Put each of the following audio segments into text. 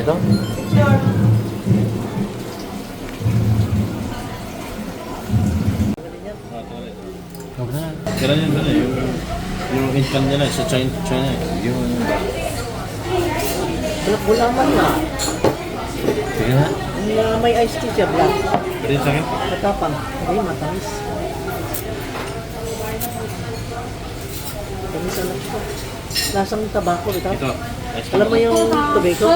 ito? Huwag na. Kira niya doon eh, yung income nila sa China eh. Yung ano ba? Bulaman na. Sige na. May iced tea siya, black. Pwede sa akin? Matapang. Ay, matamis. Tamis anak ko. Lasang tabako ito. Ito. Alam mo yung tubiko?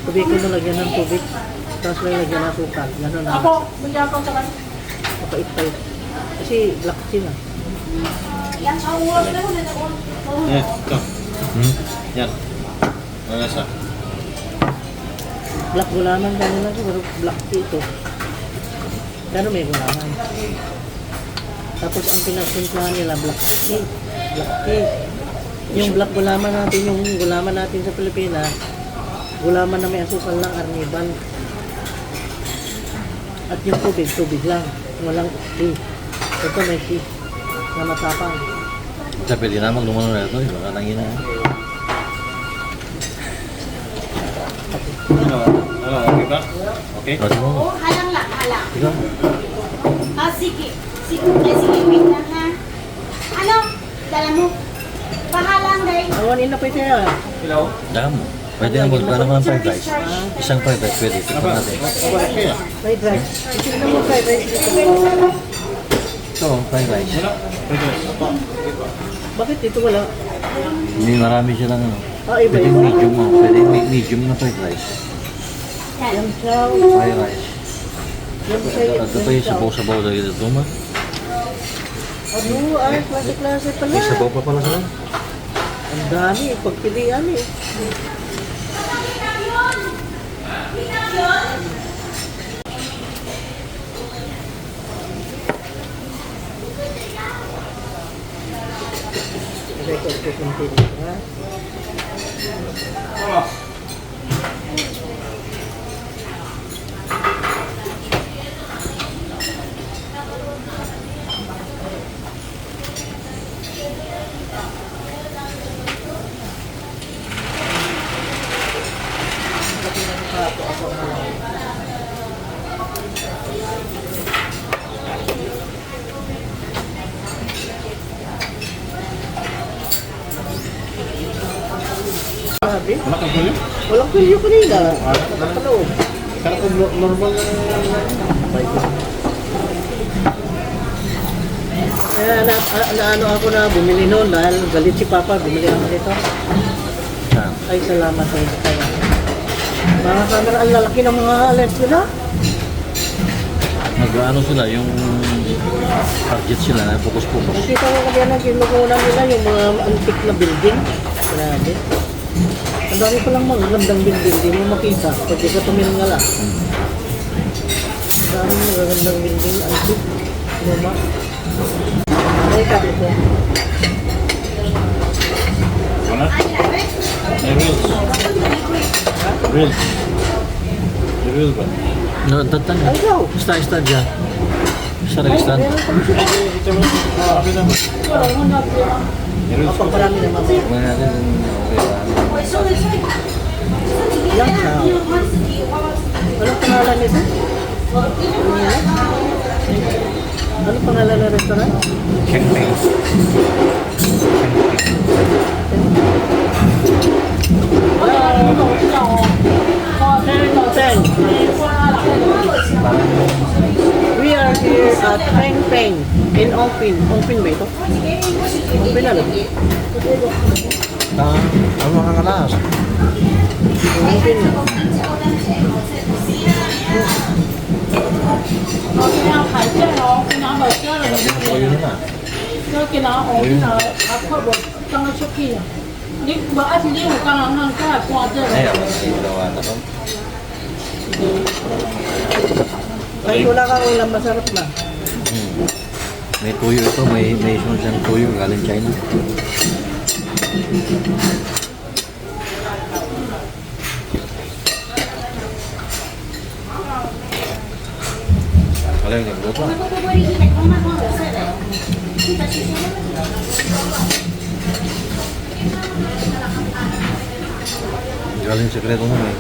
Tubiko na lagyan ng tubig. Tapos may lagyan ng suka. Gano'n na. Ako, bigyan ko sa kanila. Mapait pa yun. Kasi black tea na. Yan, ang ulam na yun. Yan, ito. Yan. Ano nasa? Black gulaman kanila siguro black tea ito. Pero may gulaman. Tapos ang pinagsimplahan nila black tea. Black tea. Yung black gulaman natin, yung gulaman natin sa Pilipinas, gulaman na may asukal lang, arnibal. At yung tubig, tubig lang. Walang tea. Ito may tea na matapang. Sa pwede na maglumano na ito. Baka nangina. Ano, okay ba? Okay? Kasi mo. Oo, halang lang, halang. Ikaw. Ah, sige. Sige, sige, wait lang ha. Ano? Dala mo. Pahalang dahil. Awanin na pa ito yan. Hello? Dahil mo. Pwede na magkano naman ng fried rice. Isang fried rice pwede. Tikman natin. Fried rice. Tignan mo fried rice dito. Ito, fried rice. Bakit dito wala? May marami silang ano. Iba Pwede iba. medium mo. Pwede medium na fried rice. Yan siya. Fried rice. Yan siya. Ito pa yung sabaw-sabaw sa ito mo. Ano? Ay, klase-klase pala. May sabaw pa pala sila. Ang dami. Pagpilian eh. Record ko continue. Ha? Sabi? Wala kang tuloy? Walang pilyo kanina. Nakaloob. Kaya kung normal na Kaya ano ako na bumili noon dahil galit si Papa, bumili ako nito. Ay, salamat sa ito. Mga camera, ang lalaki ng mga lens nila. Nag-ano sila, yung target sila na focus-focus. Nakita ko kaya na kinukunan nila yung mga antique na building. Grabe. Ang dami palang magagandang building, di mo makita pag di ka tumingin nga lang. Ang dami magagandang building, antique. Luma. Ay, kapit ko. wala? May reels. Reels. May reels ba? No, tatan. Ay, go! Ista dyan. Ista nag-stand. Ito mo. Kapit naman. May reels Kapag marami na mamaya. Kumain natin. Okay ba? Lang siya. Anong pangalan nito? Anong pangalan ng restaurant? Champagne. We are here at Peng Peng in Ongpin. Ongpin ba ito? Ongpin ano? Ano mga kalas? Ongpin na. Tuyo na. 我見到我見到阿佢我剛剛出去啊，你我而且你我剛剛看佢掛着。 Ay, ako. Ito. Kahit wala kang ulam, masarap na. May tuyo ito. May sunod siyang tuyo galing China. Wala yung nagluto. Galing sekreto mo eh.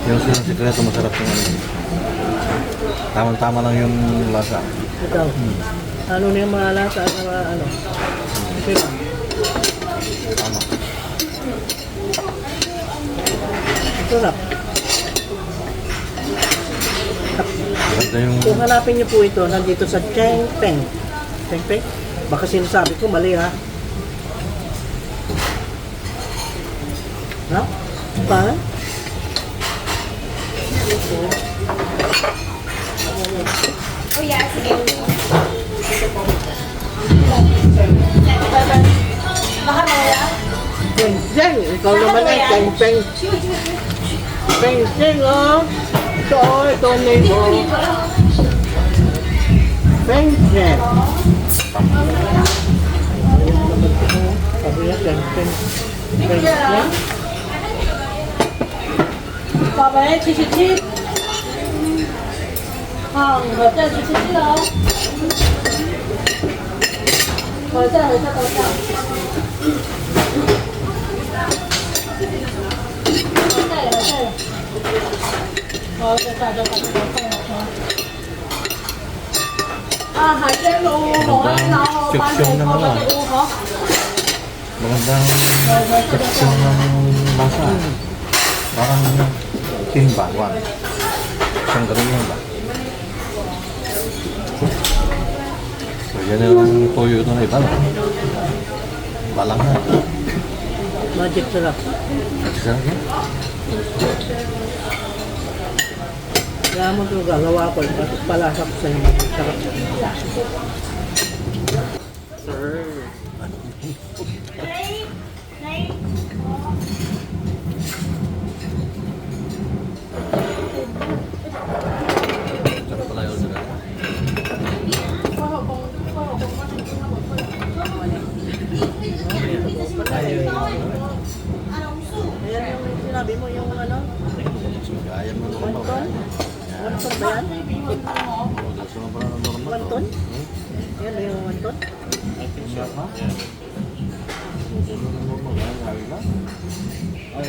Yung sikreto masarap yung ano. Tama-tama lang yung lasa. Ikaw. Ano na yung mga lasa at mga ano? Okay ba? Tama. Sarap. Ganda yung... Kung hanapin niyo po ito, nandito sa Cheng Peng. Cheng Peng? Baka sinasabi ko, mali ha. Ha? Pa? Oh yeah, sige. Mahal mo yan? Cheng Cheng! Ikaw naman ay Cheng Peng. Cheng Cheng oh! Ito oh, ito ang name mo. Cheng Cheng. Sabi niya Cheng Cheng. Cheng Cheng. 宝贝，去去去。好，我再去去去了哦。回下回下回下。再来再来。好，再下再下再下。啊，海鲜卤，冇啊，然後番茄炒嗰啲烏嗬。 Magandang tekstur ng lasa. Parang king bawang. Isang ganun lang ba? So yan yung toyo ito na iba. Balang na. Magic sarap. Sarap yan. Kaya mo ito gagawa ko. Palasa ko sa inyo. Sarap. Sarap pala yun. Ayan yung sinabi mo yung ano? Ayan mo naman ba? Wonton? Wonton ba yan? Gusto mo pala ng normal. Wonton? Ayan ba yung wonton? Sarap na? Normal. Ay,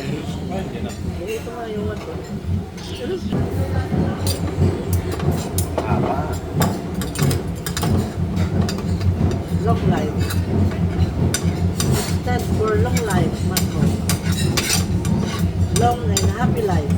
na? Ito nga yung wonton. Apa? Long life. Stand for long life, Marco. Long and happy life.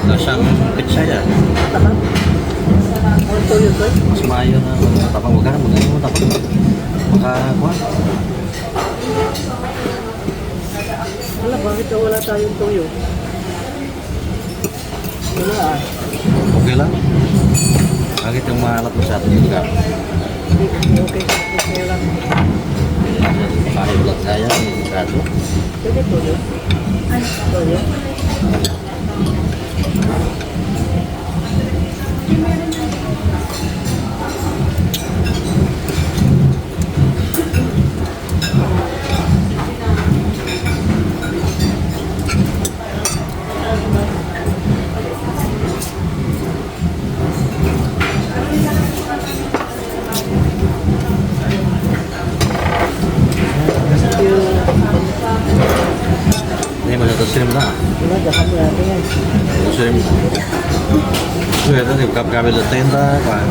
Lasang pizza ya. Tapang? Ang tuyo ko? Mas maayo na tapang wag ka na magaling mo tapang. Makakuha. Wala, bakit na wala tayong tuyo? Wala ah. Okay lang. Bakit yung maalat masyado yung lugar? Okay, okay lang. Pakai ulat saya masyado. Pwede tuyo? Tuyo? Ini masih terserim dah. Wala, dapat mo natin yan. Terserim. So ya tadi kabel tenda kan.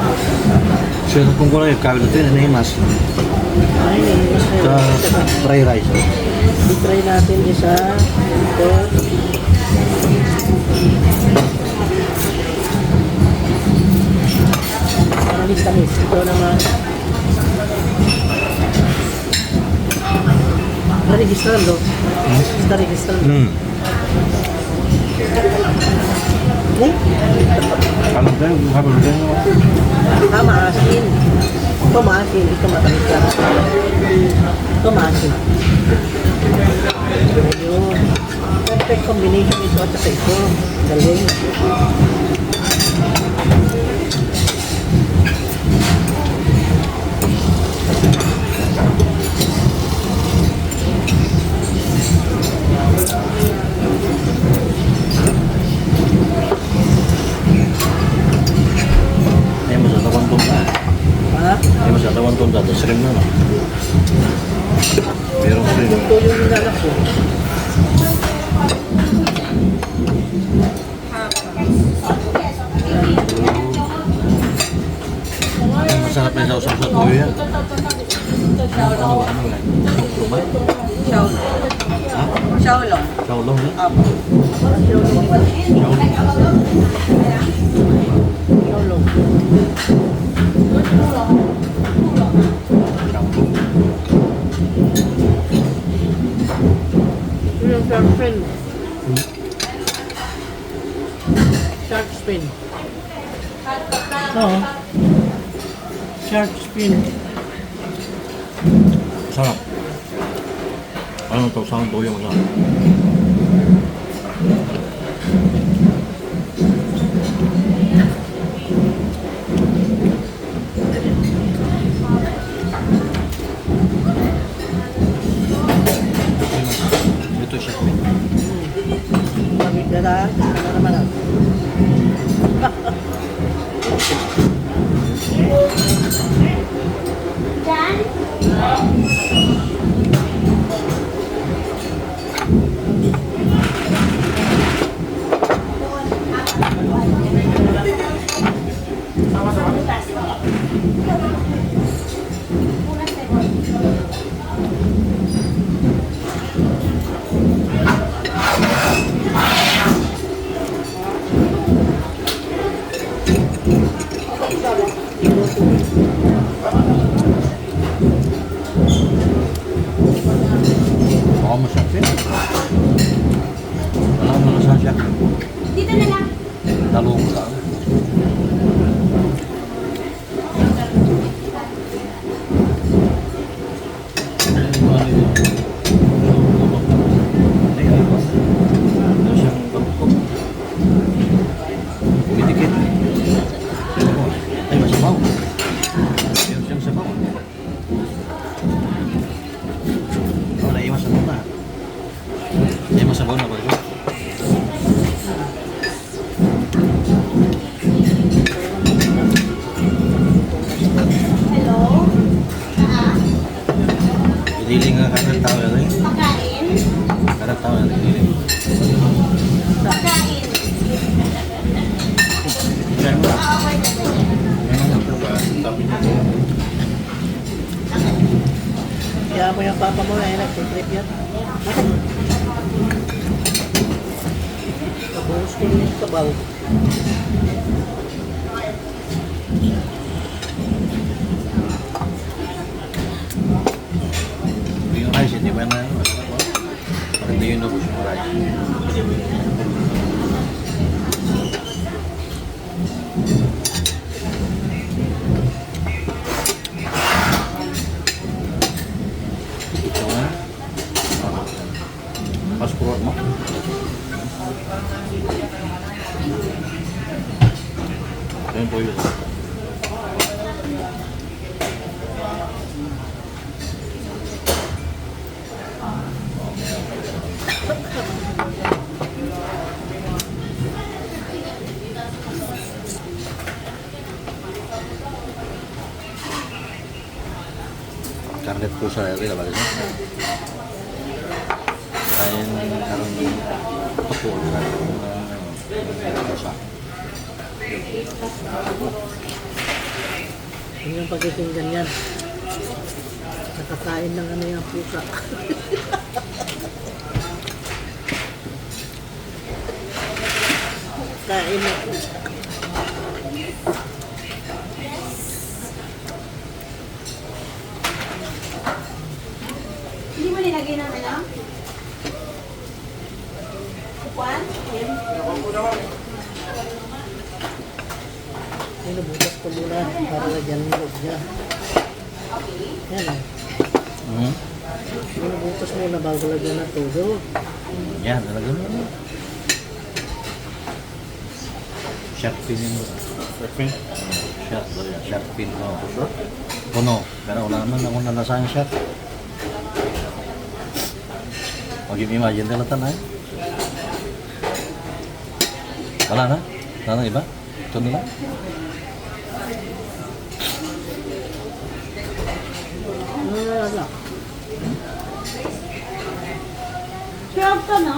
So kung ko yung kabel tenda ni mas. Ay, naiinis na Sa yun. fry rice. I-try natin isa. Ito. Tamis-tamis. Ito naman. Registrando. Está registrando. Eh? Kalau dia kabel tenda. Ah, maasin. Ito maasin. Ito matamis lang. Ito maasin. Ayun. Perfect combination ito at saka ito. Galing. ada shrimp na no. Merong shrimp. Yung tuyo yung nilalak ko. Masarap na sausaw sa tuyo yan. Ano yan? Kurma? Ha? Xiaolong. Xiaolong yan? Apo. Tulong. Yung shark fin. Shark fin. Oo. Shark fin. Sarap. Ano to? Saan tuyo masarap? Ito siya. Pamit na na. Ano naman ah. Jan? Baka masarap yun. Wala mo na saan siya. Dito na lang. Dalawang ko lang. Dikit. Ay, masabaw. Ayaw siyang sabaw. Oh, naiwas na muna. Ay, masabaw na ba ito? Hello? Iniling nga karang tao na rin. Pagkain? Karang tao na rin. Iniling. Pagkain. Saan mo? Kaya mo yung papa mo na yun, nag-trip yan. Tapos ko yung sabaw. Yung rice, hindi ba na? Parang hindi yun nabos yung rice. Ito nga. Passport mo. Ito yung tuyo. Karnet pusa ya rin talaga siya. Kain karang tepuk pusa. Yun yung pagiging ganyan. Nakakain ng ano yung pusa. Kain ng pusa. Hindi mo nilagay ng ano? Upuan? Ayan. Inubutas ko muna para lagyan ng loob niya. Okay. Yan eh. Hmm? Inubutas muna bago lagyan ng todo. Yan, talaga mo. Shark fin yung... Shark fin? Shark fin ko. Puno. Pero wala naman akong nalasang shark. Mag-imagine talaga na eh. Wala na? Wala na iba? Ito nila? Wala. Twelve to, no?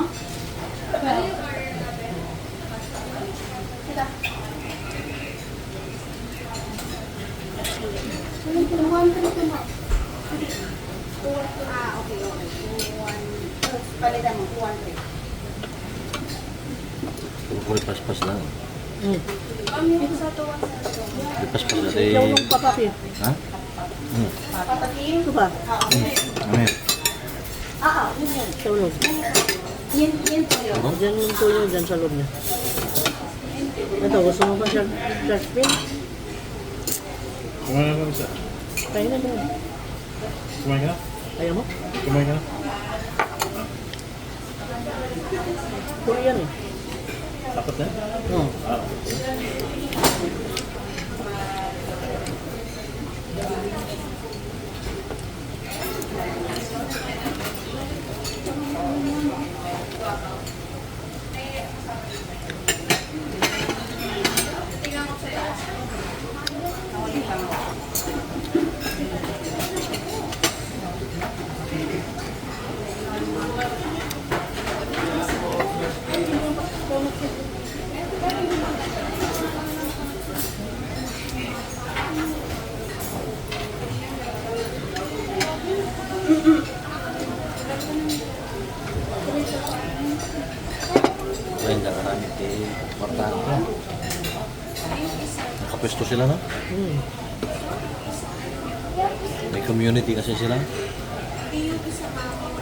Okay. Palitan mo, 200. Puro paspas lang. Hmm. Paspas na Ikaw rin. yung papakit. Ha? Papatiin? Ito ba? Ano yan? Yun yan. Ikaw yung. Yan po yun. Diyan yung tuyo dyan sa loob niya. Ito, gusto mo ba shark fin? Kumain ka na isa. Kaya na mo. Kumain ka na? Kaya mo? Kumain ka na? Tuyo yan eh. Apat na? Oo. Ay, hindi karami kay Martahan ko. Nakapwesto sila, no? Hmm. May community kasi sila.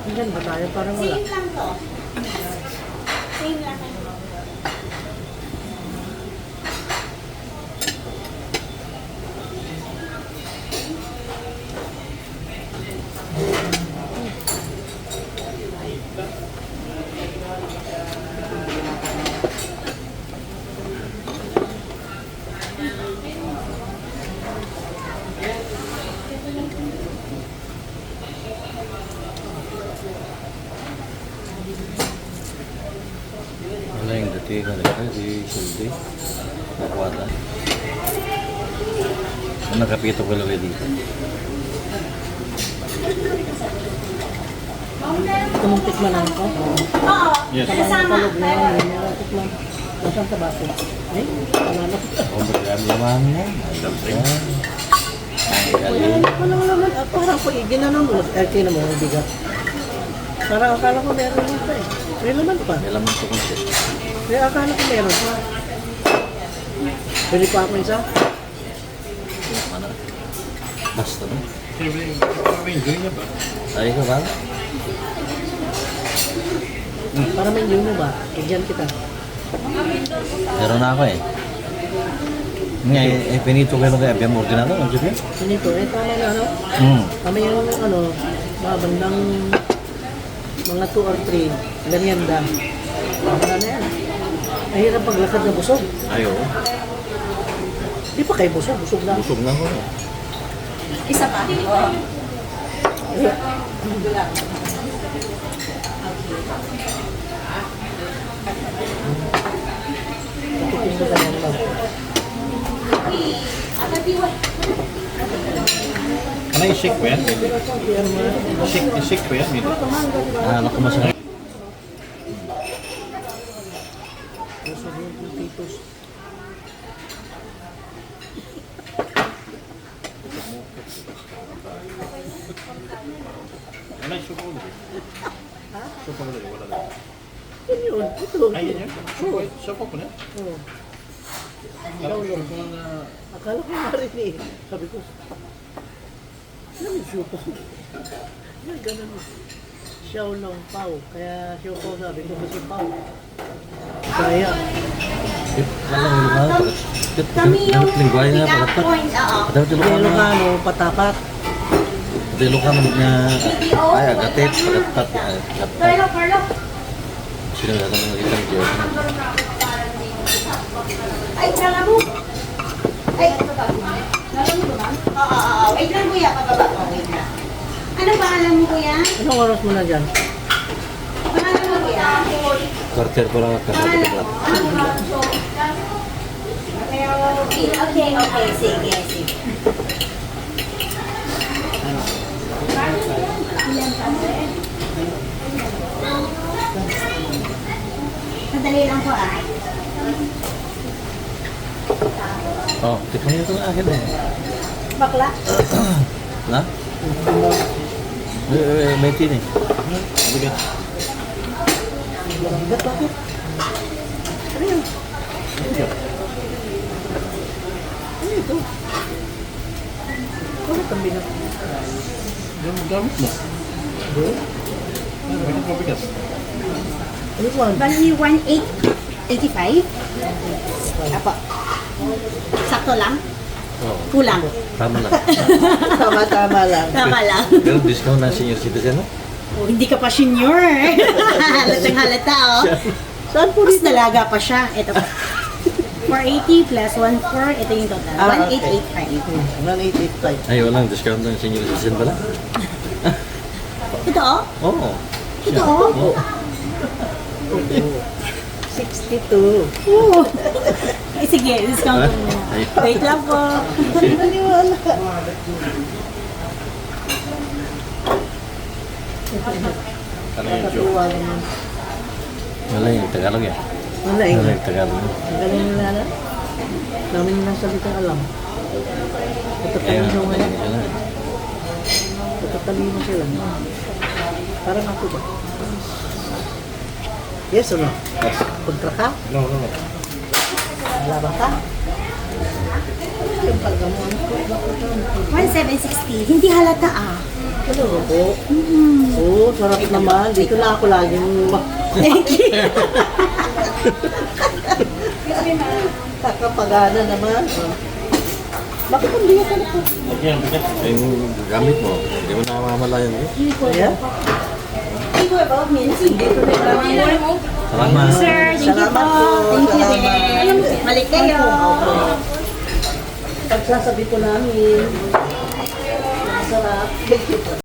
Diyan ba tayo? Parang wala. Same lang to. Same lang. Wala yung dati ka rin. Di sulti. Nakuha na. Nakapito ko lang dito. Ito mong tikman lang ko. Oo. Yes. Kasama. Palog na yan. Yung tikman. Nasaan tabako? Ay, panalo. Ako maglaman mo. Ay, galing. Walang laman. Parang ko ginano mo. Tingnan mo, bigat. Parang akala ko meron lang pa eh. May laman pa. May laman ko kung siya. May akala ko meron pa. Bili pa ako isa. Ano? Basta no? Siyempre, enjoy na ba? Ay ka ba? Para may mo ba? Bigyan kita. Meron na ako eh. Nga, pinito ko yung kaya biyang ordinado. Ang sabi? Ganito, eh tama na ano. Kami yung ano, mga bandang mga 2 or 3, merienda. Tama na yan. Mahirap paglakad na busog. Ayo. Di pa kayo busog, busog lang. Busog na ako. Isa pa? Oo. Titin mo ganyan lang. Ano yung shake ba yan? Shake ba yan? Ah, naku masakit. Busog yung titos. Ano yung suko ulit? Suko ulit, wala na. Yun yun, ito. Ay, yan yun? Suko ko na? Oo. Alam ko na... Akala ko nga rin eh. Sabi ko, ano yung siupo? Yan, ganun. Xiao Long Pao. Kaya siupo sabi ko kasi Pao. Kaya, Alam mo ba? Kami yung Lingway na pick-up pagkat. point. Oo. Padaw di kaya lukan na. ano, patapat. Di lukan na. Ay, agatip. Pagkat. Carlo. Sino na lang ng ikan diyo. Ay, nala mo. Ay, nala mo ba? Oo. Wait lang kuya, pababa ko. Wait lang. Ano pangalan mo kuya? Anong oras mo na dyan? Pangalan mo kuya? Quarter ko lang at Pangalan kasapit mo? lang. Okay, sige. Sandali lang po ah. Oh, tikman niyo ito ng akin eh. Bakla? Na? May tin eh. Mabigat. Bigat bakit? Ano yun? Ano ito? Bakit ang bigat? Yung gamit mo. Bakit mabigat? Ano yun? Bali 1,885. Apo. Sakto lang? Oh, Kulang. tama lang. Tama-tama lang. Tama lang. Pero discount na senior citizen, no? Oh, hindi ka pa senior. Halatang halata, oh. Saan po Mas dito? dalaga pa siya. Ito pa. 480 plus 14, ito yung total. okay. 1,885. 1885. Ay, walang discount ng senior citizen pala. Ito, oh. Oo. Ito, oh. 62. Oo. Eh, sige, discount ko muna. Ay. Wait lang po. Naniwala. Ano yung joke? Nakatuwa naman. Wala yung Tagalog yan. Wala eh. Wala yung Tagalog. Ang galing nila na. Dami nila salitang alam. Kaya Pagkatalino nga, ngayon. sila. Pagkatalino sila. Parang ako ba? Yes or no? Yes. Kontra ka? No, no, no. Laban ka? Yung paggamuan ko. 1,760. Hindi halata, ah. Ano po? Oo, sarap naman. Dito na ako laging Thank you. kakapagana naman. Bakit ang bigat na po? Okay, ang bigat. Yung gamit mo, hindi mo namamalayan eh. Ayan. Thank you about minsi. Dito na lang. Salamat. Sir, thank you Salamat po. po. Thank you Salamat. din. Balik kayo. Pagsasabi ko namin. Sarap.